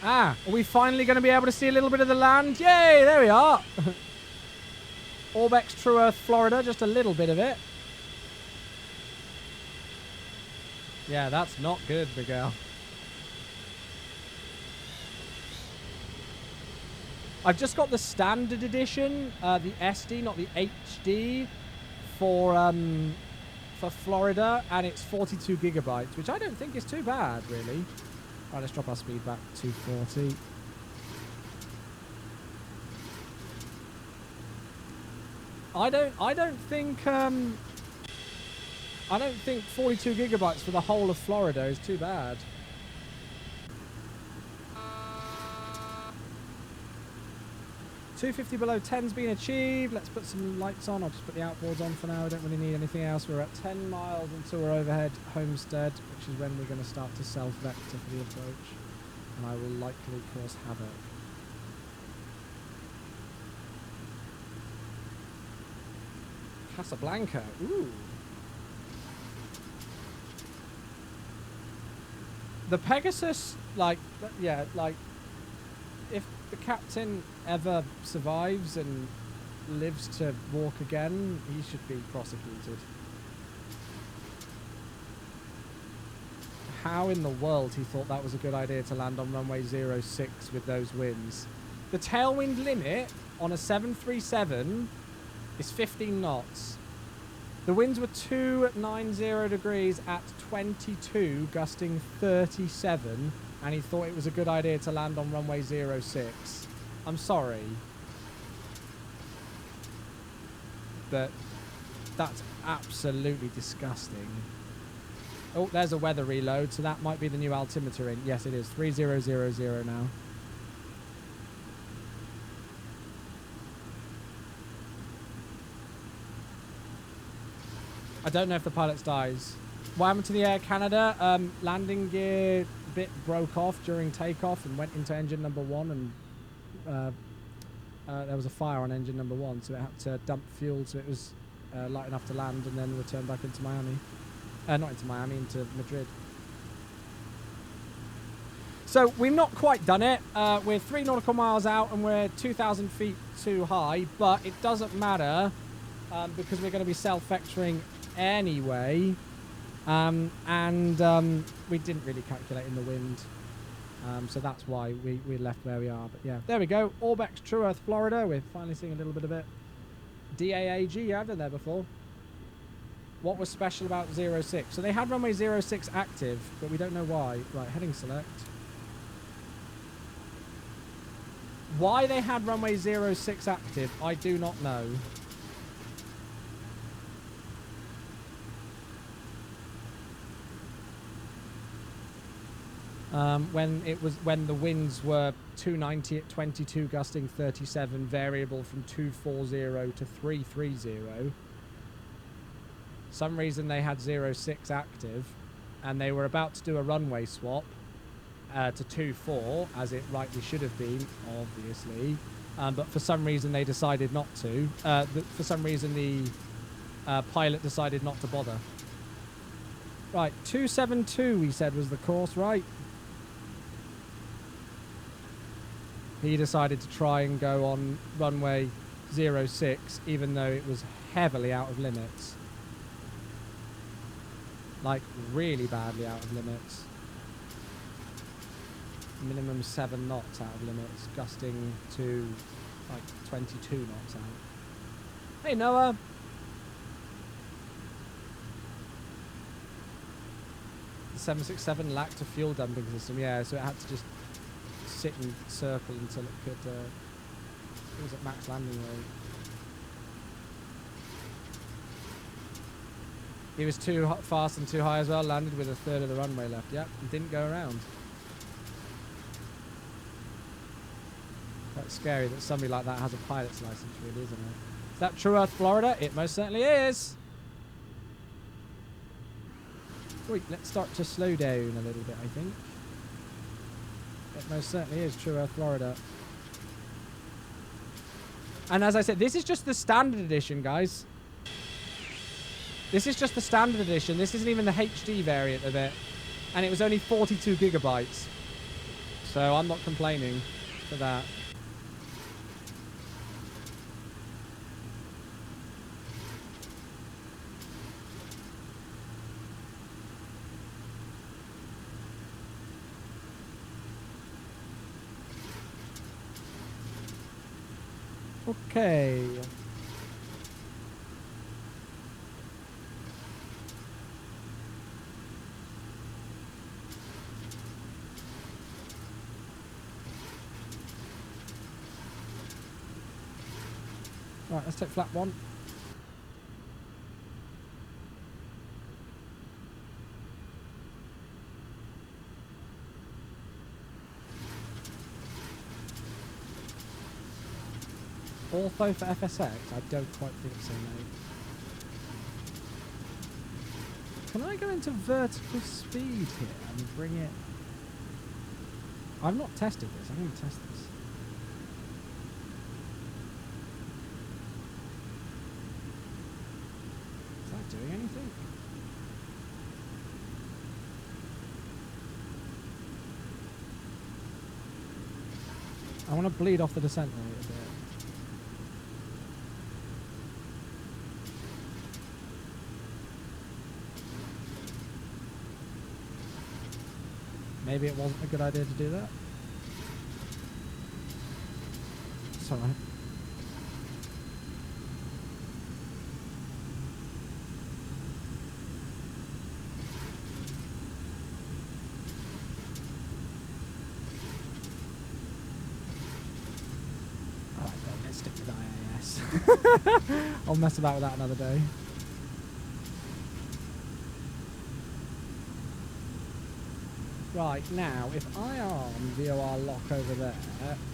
Are we finally going to be able to see a little bit of the land? Yay, there we are. Orbex True Earth, Florida, just a little bit of it. Yeah, that's not good, Miguel. I've just got the standard edition, the SD, not the HD, for Florida, and it's 42 gigabytes, which I don't think is too bad, really. All right, let's drop our speed back to 40. I don't think 42 gigabytes for the whole of Florida is too bad. $250 below 10's been achieved. Let's put some lights on. I'll just put the outboards on for now. I don't really need anything else. We're at 10 miles until we're overhead Homestead, which is when we're going to start to self-vector for the approach. And I will likely cause havoc. Casablanca. Ooh. The Pegasus, like, yeah, like, if the captain ever survives and lives to walk again, he should be prosecuted. How in the world he thought that was a good idea to land on runway 06 with those winds. The tailwind limit on a 737 is 15 knots. The winds were 290 degrees at 22, gusting 37, and he thought it was a good idea to land on runway 06. I'm sorry. But that's absolutely disgusting. Oh, there's a weather reload, so that might be the new altimeter in. Yes, it is. 3000 now. I don't know if the pilot dies. What happened to the Air Canada? Landing gear bit broke off during takeoff and went into engine number 1, and there was a fire on engine number 1, so it had to dump fuel so it was light enough to land and then return back into Miami. Not into Miami, into Madrid. So we've not quite done it. We're 3 nautical miles out and we're 2,000 feet too high, but it doesn't matter because we're going to be self-vectoring anyway. We didn't really calculate in the wind. So that's why we left where we are. But yeah, there we go. Orbex True Earth, Florida. We're finally seeing a little bit of it. DAAG, I've done there before. What was special about 06? So they had runway 06 active, but we don't know why. Right, heading select. Why they had runway 06 active, I do not know. When the winds were 290 at 22, gusting 37, variable from 240 to 330. Some reason they had 06 active, and they were about to do a runway swap to 24, as it rightly should have been, obviously. But for some reason they decided not to. For some reason the pilot decided not to bother. Right, 272 we said was the course, right? He decided to try and go on runway 06, even though it was heavily out of limits. Like, really badly out of limits. Minimum 7 knots out of limits, gusting to, like, 22 knots out. Hey, Noah! The 767 lacked a fuel dumping system, yeah, so it had to just sit and circle until it could, it was at max landing rate. He was too fast and too high as well, landed with a third of the runway left. Yep, and didn't go around. Quite scary that somebody like that has a pilot's license, really, isn't it? Is that True Earth, Florida? It most certainly is. Wait, let's start to slow down a little bit, I think. It most certainly is True Earth, Florida. And as I said, this is just the standard edition, guys. This is just the standard edition. This isn't even the HD variant of it. And it was only 42 gigabytes. So I'm not complaining for that. Okay. Right, let's take flap 1. Ortho for FSX? I don't quite think so, mate. Can I go into vertical speed here and bring it? I've not tested this. I'm going to test this. Is that doing anything? I want to bleed off the descent rate a bit. Maybe it wasn't a good idea to do that. It's alright. Alright, then let's stick with IAS. I'll mess about with that another day. Right, now, if I arm VOR lock over there...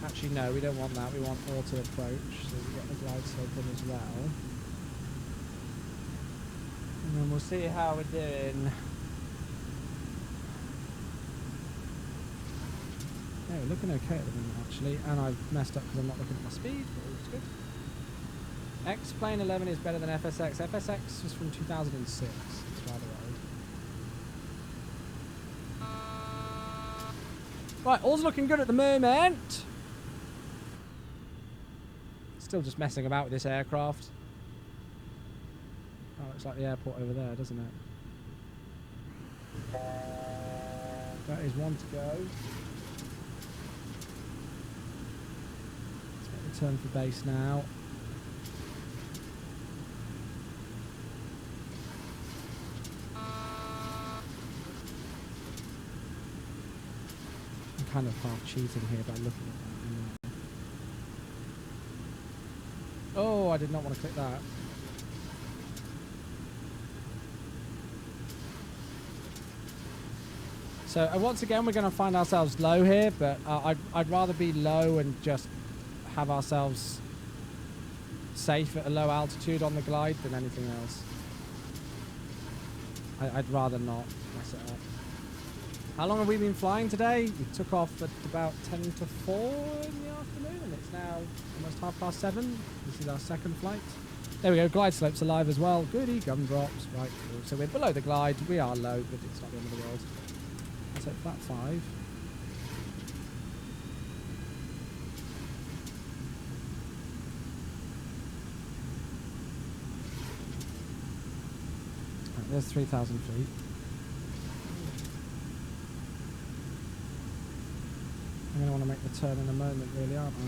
Actually, no, we don't want that. We want auto approach, so we get the glide slope in as well. And then we'll see how we're doing. Yeah, we're looking okay at the moment, actually. And I've messed up because I'm not looking at my speed, but it's good. XP11 is better than FSX. FSX was from 2006. It's rather old. Right, all's looking good at the moment. Still just messing about with this aircraft. Oh, looks like the airport over there, doesn't it? That is one to go. Let's make the turn for base now. Kind of half cheating here by looking at that. Oh, I did not want to click that. So once again, we're going to find ourselves low here, but I'd rather be low and just have ourselves safe at a low altitude on the glide than anything else. I'd rather not mess it up. How long have we been flying today? We took off at about 10 to 4 in the afternoon, and it's now almost 7:30. This is our second flight. There we go, glide slope's alive as well. Goody, gumdrops. Right, cool. So we're below the glide. We are low, but it's not the end of the world. I'll take flat 5. Right, there's 3,000 feet. I'm going to want to make the turn in a moment, really, aren't I?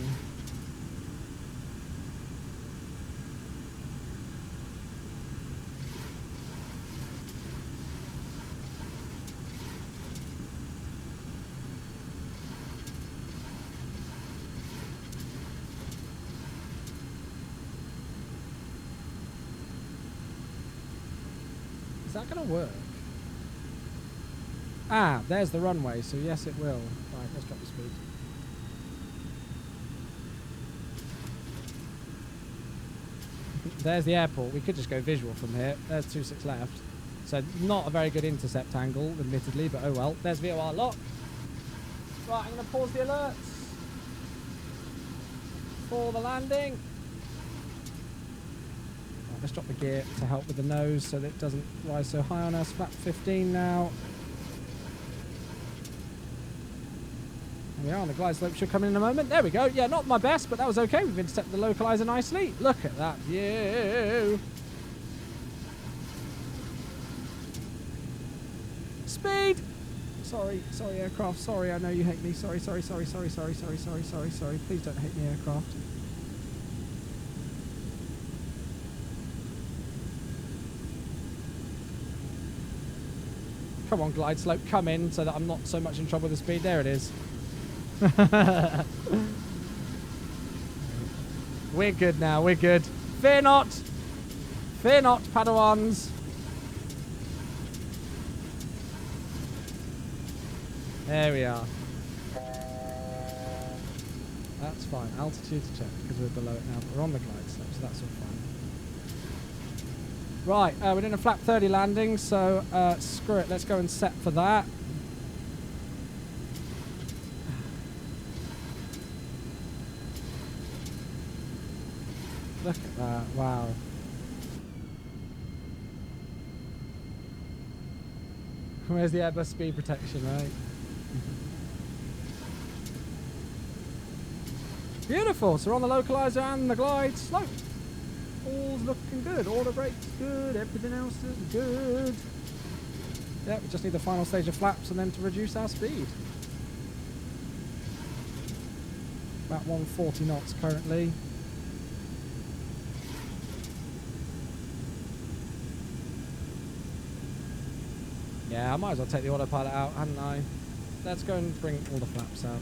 Is that going to work? Ah, there's the runway, so yes it will. Right, let's drop the speed. There's the airport. We could just go visual from here. There's 26 left. So not a very good intercept angle, admittedly, but oh well. There's VOR lock. Right, I'm going to pause the alerts for the landing. Right, let's drop the gear to help with the nose so that it doesn't rise so high on us. Flap 15 now. There we are, and the glide slope should come in a moment. There we go. Yeah, not my best, but that was okay. We've intercepted the localizer nicely. Look at that view. Speed. Sorry, aircraft. Sorry, I know you hate me. Sorry. Please don't hate me, aircraft. Come on, glide slope, come in so that I'm not so much in trouble with the speed. There it is. We're good now, we're good. Fear not, Padawans. There we are. That's fine. Altitude to check because we're below it now. We're on the glide slope, so that's all fine. Right, we're doing a flap 30 landing, so screw it. Let's go and set for that. Look at that. Wow. Where's the Airbus speed protection, right? Beautiful. So we're on the localizer and the glide slope. All's looking good. All the brakes good. Everything else is good. Yeah, we just need the final stage of flaps and then to reduce our speed. About 140 knots currently. Yeah, I might as well take the autopilot out, hadn't I? Let's go and bring all the flaps out.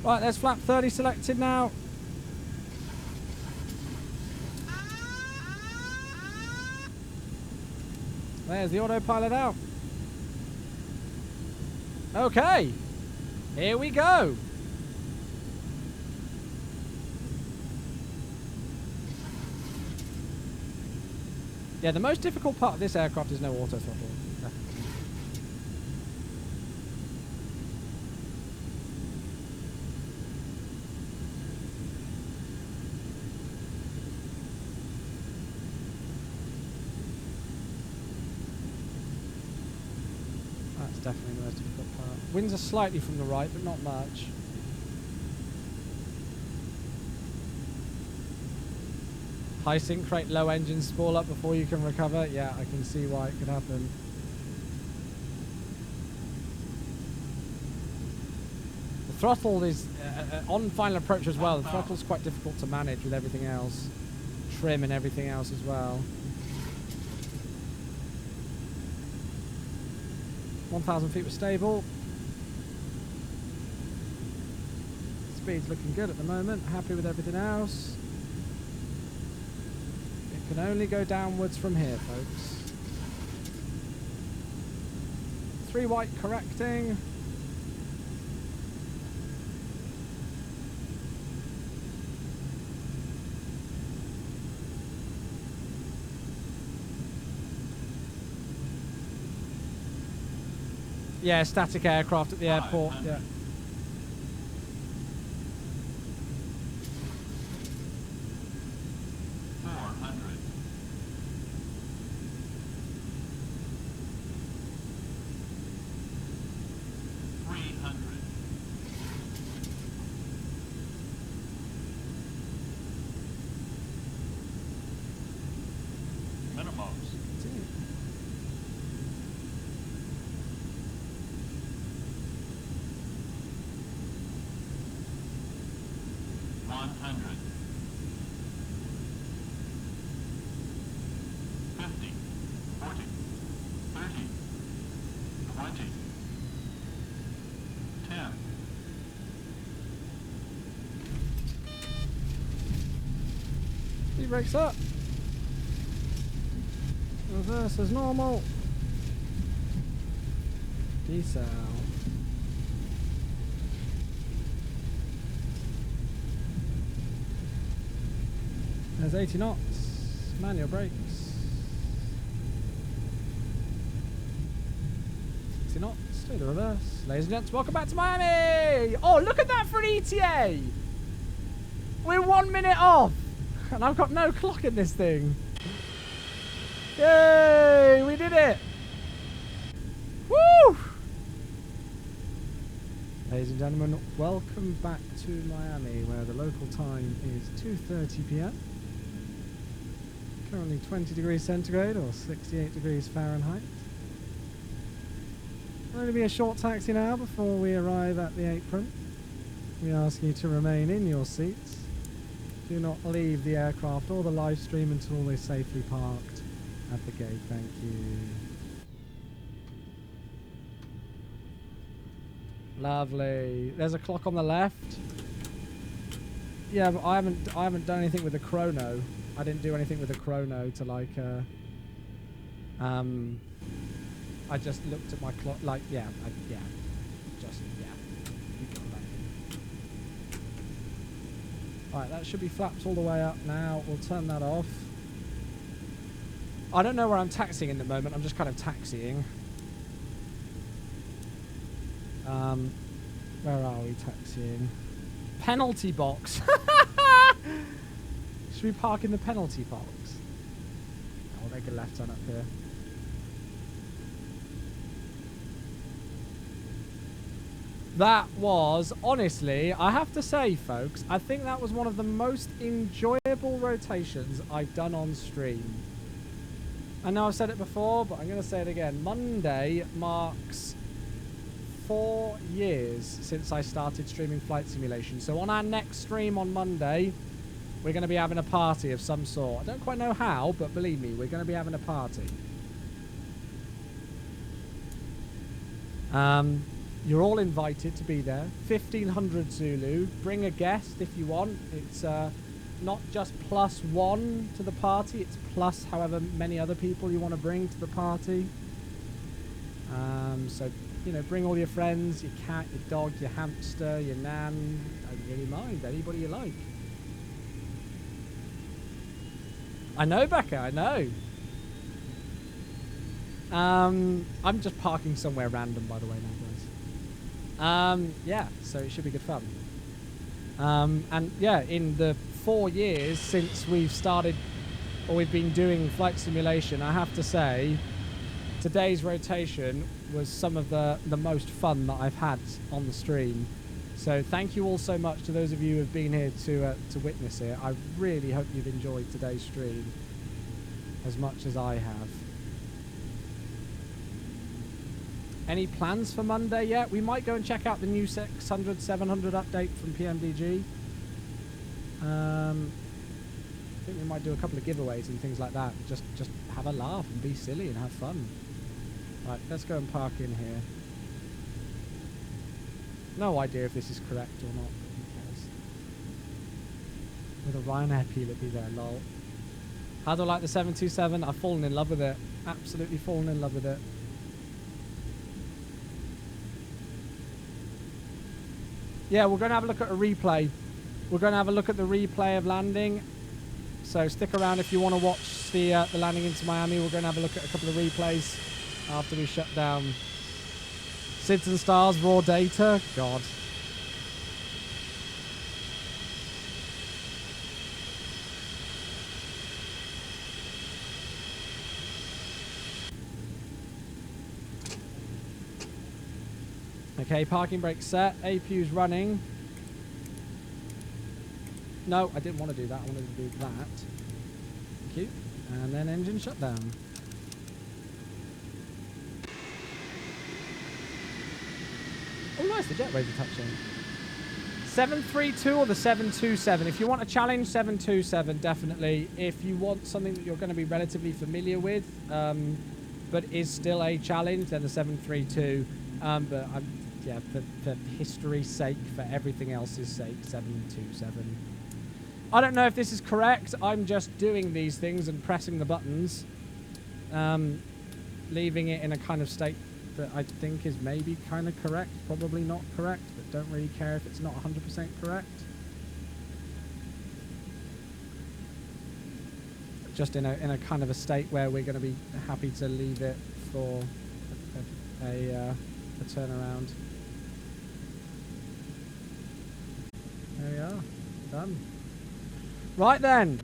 Right, there's flap 30 selected now. There's the autopilot out. Okay, here we go. Yeah, the most difficult part of this aircraft is no auto throttle. Definitely the most difficult part. Winds are slightly from the right, but not much. High sink rate, low engine spool up before you can recover. Yeah, I can see why it could happen. The throttle is, on final approach as well, the throttle's quite difficult to manage with everything else. Trim and everything else as well. 1,000 feet was stable. Speed's looking good at the moment. Happy with everything else. It can only go downwards from here, folks. 3 white correcting. Yeah, static aircraft at the airport. Yeah. Brakes up. Reverse as normal. Decel. There's 80 knots. Manual brakes. 60 knots. Do the reverse. Ladies and gents, welcome back to Miami. Oh, look at that for an ETA. We're 1 minute off. And I've got no clock in this thing. Yay! We did it! Woo! Ladies and gentlemen, welcome back to Miami, where the local time is 2:30 p.m. Currently 20 degrees centigrade or 68 degrees Fahrenheit. It'll only be a short taxi now before we arrive at the apron. We ask you to remain in your seats. Do not leave the aircraft or the live stream until we're safely parked at the gate. Thank you. Lovely. There's a clock on the left. Yeah, but I haven't done anything with the chrono. I didn't do anything with the chrono to like I just looked at my clock like yeah. You got that. Right, that should be flaps all the way up now. We'll turn that off. I don't know where I'm taxiing in the moment. I'm just kind of taxiing. Where are we taxiing? Penalty box. Should we park in the penalty box? I'll make a left turn up here. That was, honestly, I have to say, folks, I think that was one of the most enjoyable rotations I've done on stream. I know I've said it before, but I'm going to say it again. Monday marks 4 years since I started streaming Flight Simulation. So on our next stream on Monday, we're going to be having a party of some sort. I don't quite know how, but believe me, we're going to be having a party. You're all invited to be there. 1500 Zulu. Bring a guest if you want. It's not just +1 to the party. It's plus however many other people you want to bring to the party. So, you know, bring all your friends, your cat, your dog, your hamster, your nan. I don't really mind. Anybody you like. I know, Becca. I know. I'm just parking somewhere random, by the way, now, guys. Yeah, so it should be good fun. And yeah, in the 4 years since we've started, or we've been doing Flight Simulation, I have to say, today's rotation was some of the most fun that I've had on the stream. So thank you all so much to those of you who have been here to witness it. I really hope you've enjoyed today's stream as much as I have. Any plans for Monday yet? We might go and check out the new 600, 700 update from PMDG. I think we might do a couple of giveaways and things like that. Just have a laugh and be silly and have fun. Right, let's go and park in here. No idea if this is correct or not. Who cares? With a Ryanair pilot be there, lol. How do I like the 727? I've fallen in love with it. Absolutely fallen in love with it. Yeah, we're going to have a look at a replay. We're going to have a look at the replay of landing. So stick around if you want to watch the landing into Miami. We're going to have a look at a couple of replays after we shut down. Sids and Stars, raw data. God. Okay, parking brake set. APU's running. No, I didn't want to do that. I wanted to do that. Thank you. And then engine shutdown. Oh, nice. The jet waves are touching. 732 or the 727. If you want a challenge, 727, definitely. If you want something that you're going to be relatively familiar with, but is still a challenge, then the 732. But yeah, for history's sake, for everything else's sake, 727. I don't know if this is correct. I'm just doing these things and pressing the buttons, leaving it in a kind of state that I think is maybe kind of correct, probably not correct, but don't really care if it's not 100% correct. Just in a kind of a state where we're going to be happy to leave it for a turnaround. There we are. Done. Right then.